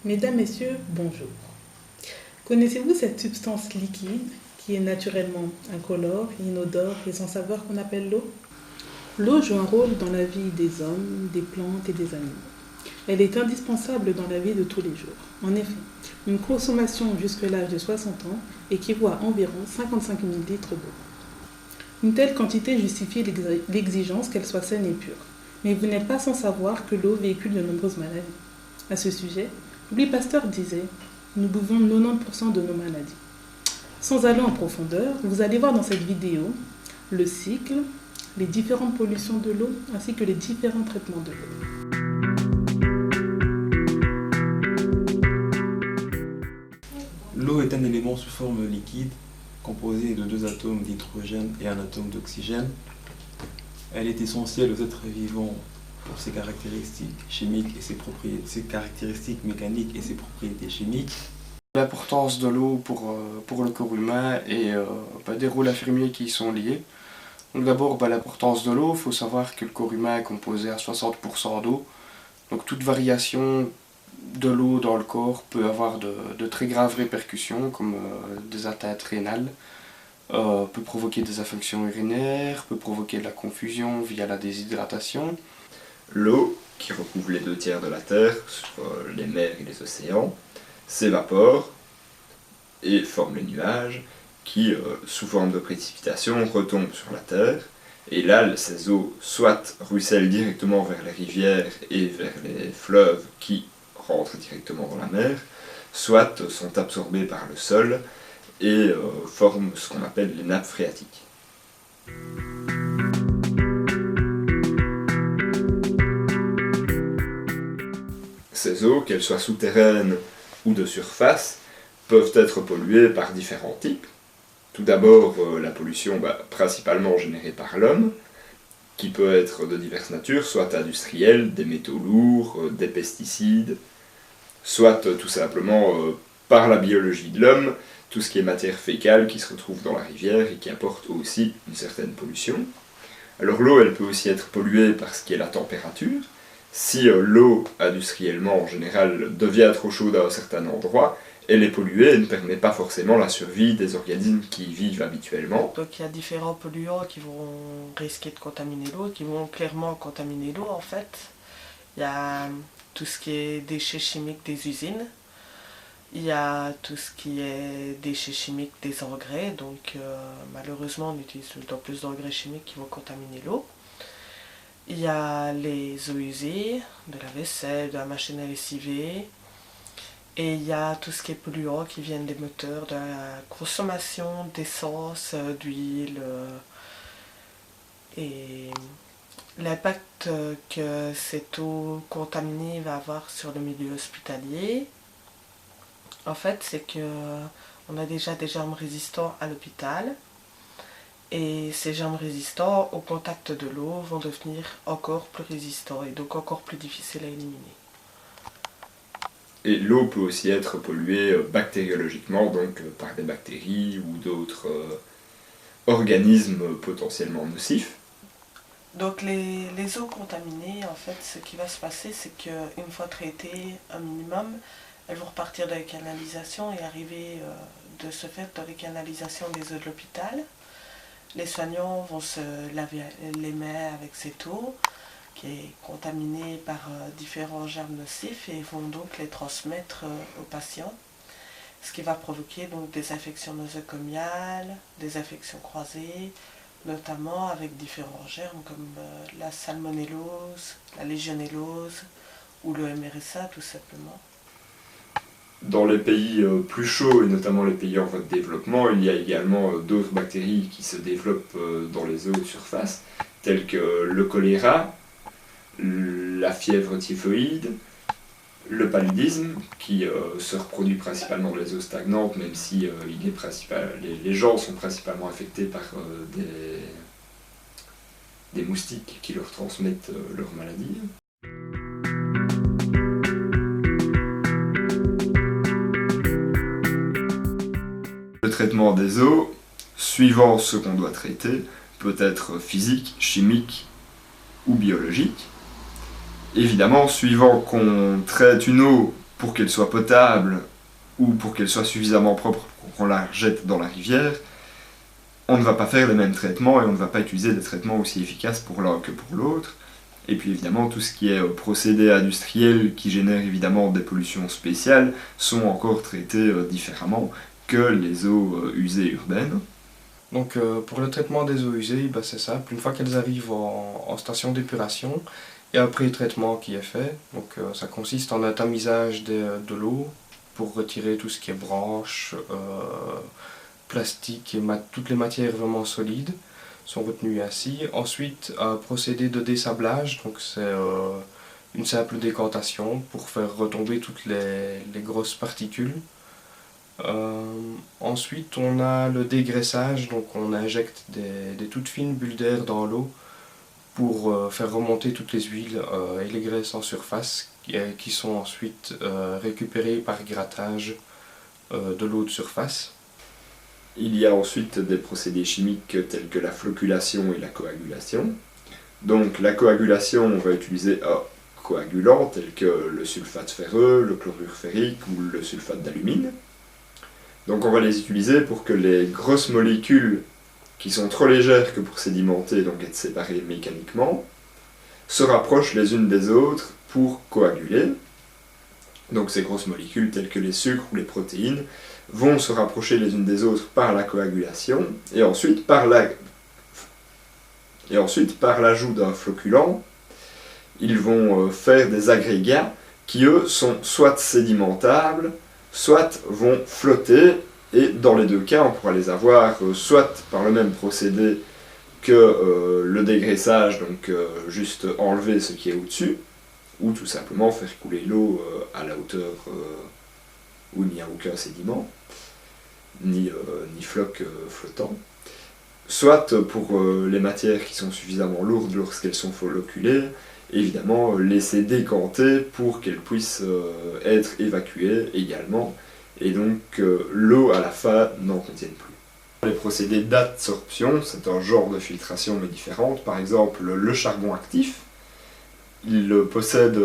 Mesdames, Messieurs, bonjour. Connaissez-vous cette substance liquide qui est naturellement incolore, inodore et sans saveur qu'on appelle l'eau? L'eau joue un rôle dans la vie des hommes, des plantes et des animaux. Elle est indispensable dans la vie de tous les jours. En effet, une consommation jusqu'à l'âge de 60 ans équivaut à environ 55 000 litres d'eau. Une telle quantité justifie l'exigence qu'elle soit saine et pure. Mais vous n'êtes pas sans savoir que l'eau véhicule de nombreuses maladies. À ce sujet, Louis Pasteur disait « Nous buvons 90% de nos maladies ». Sans aller en profondeur, vous allez voir dans cette vidéo le cycle, les différentes pollutions de l'eau ainsi que les différents traitements de l'eau. L'eau est un élément sous forme liquide, composé de 2 atomes d'hydrogène et un atome d'oxygène. Elle est essentielle aux êtres vivants pour ses caractéristiques chimiques et ses caractéristiques mécaniques et ses propriétés chimiques. L'importance de l'eau pour le corps humain et des rôles infirmiers qui y sont liés. Donc d'abord, l'importance de l'eau, il faut savoir que le corps humain est composé à 60% d'eau. Donc toute variation de l'eau dans le corps peut avoir de très graves répercussions, comme des atteintes rénales, peut provoquer des infections urinaires, peut provoquer de la confusion via la déshydratation. L'eau, qui recouvre les 2/3 de la Terre, sur les mers et les océans, s'évapore et forme les nuages qui, sous forme de précipitations, retombent sur la Terre. Et là, ces eaux soit ruissellent directement vers les rivières et vers les fleuves qui rentrent directement dans la mer, soit sont absorbées par le sol et forment ce qu'on appelle les nappes phréatiques. Ces eaux, qu'elles soient souterraines ou de surface, peuvent être polluées par différents types. Tout d'abord, la pollution principalement générée par l'homme, qui peut être de diverses natures, soit industrielle, des métaux lourds, des pesticides, soit tout simplement par la biologie de l'homme, tout ce qui est matière fécale qui se retrouve dans la rivière et qui apporte aussi une certaine pollution. Alors l'eau, elle peut aussi être polluée par ce qui est la température. Si l'eau, industriellement en général, devient trop chaude à un certain endroit, elle est polluée et ne permet pas forcément la survie des organismes qui y vivent habituellement. Donc il y a différents polluants qui vont risquer de contaminer l'eau, qui vont clairement contaminer l'eau en fait. Il y a tout ce qui est déchets chimiques des usines. Il y a tout ce qui est déchets chimiques des engrais, donc malheureusement on utilise tout le temps plus d'engrais chimiques qui vont contaminer l'eau. Il y a les eaux usées, de la vaisselle, de la machine à lessiver. Et il y a tout ce qui est polluant qui viennent des moteurs, de la consommation d'essence, d'huile. Et l'impact que cette eau contaminée va avoir sur le milieu hospitalier, en fait, c'est qu'on a déjà des germes résistants à l'hôpital. Et ces germes résistants, au contact de l'eau, vont devenir encore plus résistants et donc encore plus difficiles à éliminer. Et l'eau peut aussi être polluée bactériologiquement, donc par des bactéries ou d'autres organismes potentiellement nocifs. Donc les eaux contaminées, en fait, ce qui va se passer, c'est qu'une fois traitées un minimum, elles vont repartir dans les canalisations et arriver de ce fait dans les canalisations des eaux de l'hôpital. Les soignants vont se laver les mains avec cette eau qui est contaminée par différents germes nocifs et vont donc les transmettre aux patients, ce qui va provoquer donc des infections nosocomiales, des infections croisées, notamment avec différents germes comme la salmonellose, la légionellose ou le MRSA tout simplement. Dans les pays plus chauds, et notamment les pays en voie de développement, il y a également d'autres bactéries qui se développent dans les eaux de surface, telles que le choléra, la fièvre typhoïde, le paludisme, qui se reproduit principalement dans les eaux stagnantes, même si les gens sont principalement affectés par des moustiques qui leur transmettent leur maladie. Le traitement des eaux, suivant ce qu'on doit traiter, peut être physique, chimique ou biologique. Évidemment, suivant qu'on traite une eau pour qu'elle soit potable ou pour qu'elle soit suffisamment propre pour qu'on la jette dans la rivière, on ne va pas faire les mêmes traitements et on ne va pas utiliser des traitements aussi efficaces pour l'un que pour l'autre. Et puis évidemment, tout ce qui est procédés industriels qui génèrent évidemment des pollutions spéciales sont encore traités différemment que les eaux usées urbaines. Donc pour le traitement des eaux usées, c'est simple. Une fois qu'elles arrivent en station d'épuration, il y a un pré-traitement qui est fait. Donc ça consiste en un tamisage de l'eau pour retirer tout ce qui est branches, plastique et toutes les matières vraiment solides sont retenues ainsi. Ensuite, un procédé de dessablage, donc c'est une simple décantation pour faire retomber toutes les grosses particules. Ensuite, on a le dégraissage, donc on injecte des toutes fines bulles d'air dans l'eau pour faire remonter toutes les huiles et les graisses en surface qui sont ensuite récupérées par grattage de l'eau de surface. Il y a ensuite des procédés chimiques tels que la flocculation et la coagulation. Donc la coagulation, on va utiliser un coagulant tel que le sulfate ferreux, le chlorure ferrique ou le sulfate d'alumine. Donc on va les utiliser pour que les grosses molécules qui sont trop légères que pour sédimenter, donc être séparées mécaniquement, se rapprochent les unes des autres pour coaguler. Donc ces grosses molécules telles que les sucres ou les protéines vont se rapprocher les unes des autres par la coagulation et ensuite par l'ajout d'un flocculant, ils vont faire des agrégats qui eux sont soit sédimentables, soit vont flotter, et dans les deux cas on pourra les avoir soit par le même procédé que le dégraissage, donc juste enlever ce qui est au-dessus, ou tout simplement faire couler l'eau à la hauteur où il n'y a aucun sédiment, ni floc flottant, soit pour les matières qui sont suffisamment lourdes lorsqu'elles sont folliculées, évidemment laisser décanter pour qu'elles puissent être évacuées également, et donc l'eau à la fin n'en contienne plus. Les procédés d'adsorption, c'est un genre de filtration mais différente. Par exemple, le charbon actif, il possède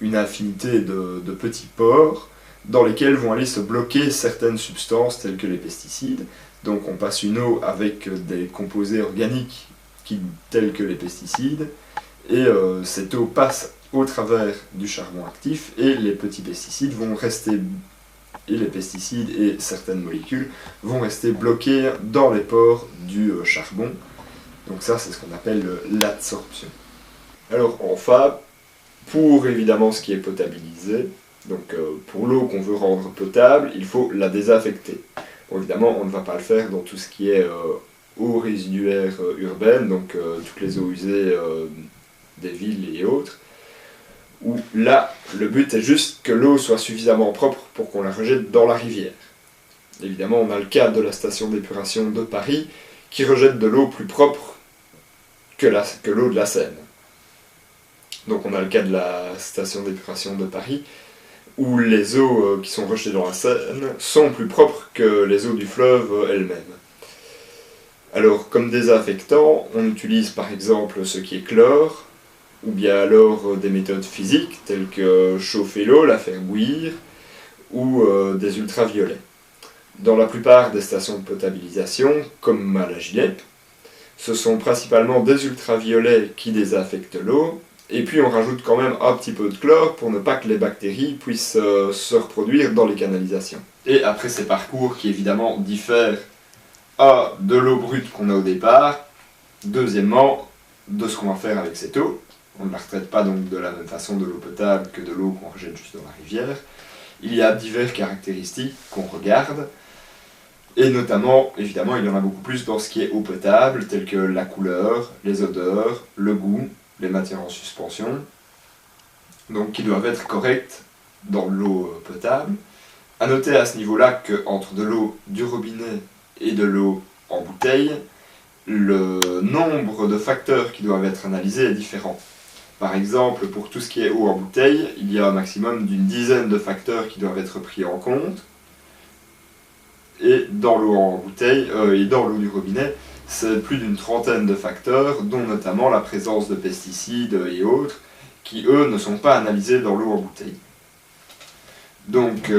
une infinité de petits pores dans lesquels vont aller se bloquer certaines substances telles que les pesticides. Donc on passe une eau avec des composés organiques tels que les pesticides, et cette eau passe au travers du charbon actif, et les petits pesticides vont rester, et les pesticides et certaines molécules vont rester bloqués dans les pores du charbon. Donc ça, c'est ce qu'on appelle l'adsorption. Alors enfin, pour évidemment ce qui est potabilisé, donc pour l'eau qu'on veut rendre potable, il faut la désaffecter. Bon, évidemment, on ne va pas le faire dans tout ce qui est eau résiduaire urbaine, donc toutes les eaux usées des villes et autres, où là, le but est juste que l'eau soit suffisamment propre pour qu'on la rejette dans la rivière. Évidemment, on a le cas de la station d'épuration de Paris, qui rejette de l'eau plus propre que l'eau de la Seine. Donc on a le cas de la station d'épuration de Paris, où les eaux qui sont rejetées dans la Seine sont plus propres que les eaux du fleuve elles-mêmes. Alors, comme désinfectant, on utilise par exemple ce qui est chlore, ou bien alors des méthodes physiques telles que chauffer l'eau, la faire bouillir, ou des ultraviolets. Dans la plupart des stations de potabilisation, comme à la Gilette, ce sont principalement des ultraviolets qui désinfectent l'eau, et puis on rajoute quand même un petit peu de chlore pour ne pas que les bactéries puissent se reproduire dans les canalisations. Et après ces parcours qui évidemment diffèrent de l'eau brute qu'on a au départ, deuxièmement de ce qu'on va faire avec cette eau. On ne la retraite pas donc de la même façon de l'eau potable que de l'eau qu'on rejette juste dans la rivière. Il y a diverses caractéristiques qu'on regarde, et notamment, évidemment, il y en a beaucoup plus dans ce qui est eau potable, telles que la couleur, les odeurs, le goût, les matières en suspension, donc qui doivent être correctes dans l'eau potable. A noter à ce niveau-là qu'entre de l'eau du robinet et de l'eau en bouteille, le nombre de facteurs qui doivent être analysés est différent. Par exemple, pour tout ce qui est eau en bouteille, il y a un maximum d'une dizaine de facteurs qui doivent être pris en compte. Et dans l'eau en bouteille, et dans l'eau du robinet, c'est plus d'une trentaine de facteurs, dont notamment la présence de pesticides et autres, qui eux ne sont pas analysés dans l'eau en bouteille. Donc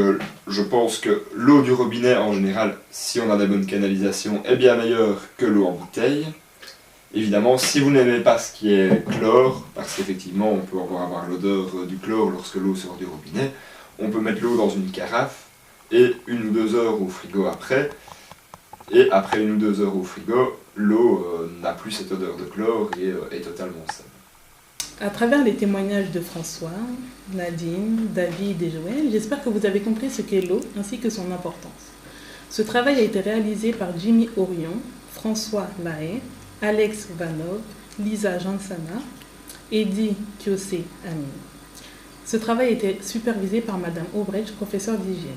je pense que l'eau du robinet en général, si on a des bonnes canalisations, est bien meilleure que l'eau en bouteille. Évidemment, si vous n'aimez pas ce qui est chlore, parce qu'effectivement on peut avoir l'odeur du chlore lorsque l'eau sort du robinet, on peut mettre l'eau dans une carafe et 1 ou 2 heures au frigo après. Et après 1 ou 2 heures au frigo, l'eau n'a plus cette odeur de chlore et est totalement saine. À travers les témoignages de François, Nadine, David et Joël, j'espère que vous avez compris ce qu'est l'eau ainsi que son importance. Ce travail a été réalisé par Jimmy Orion, François Lahaye, Alex Vanov, Lisa Jansana, Eddie Kiosé Amin. Ce travail a été supervisé par Madame Aubrecht, professeure d'hygiène.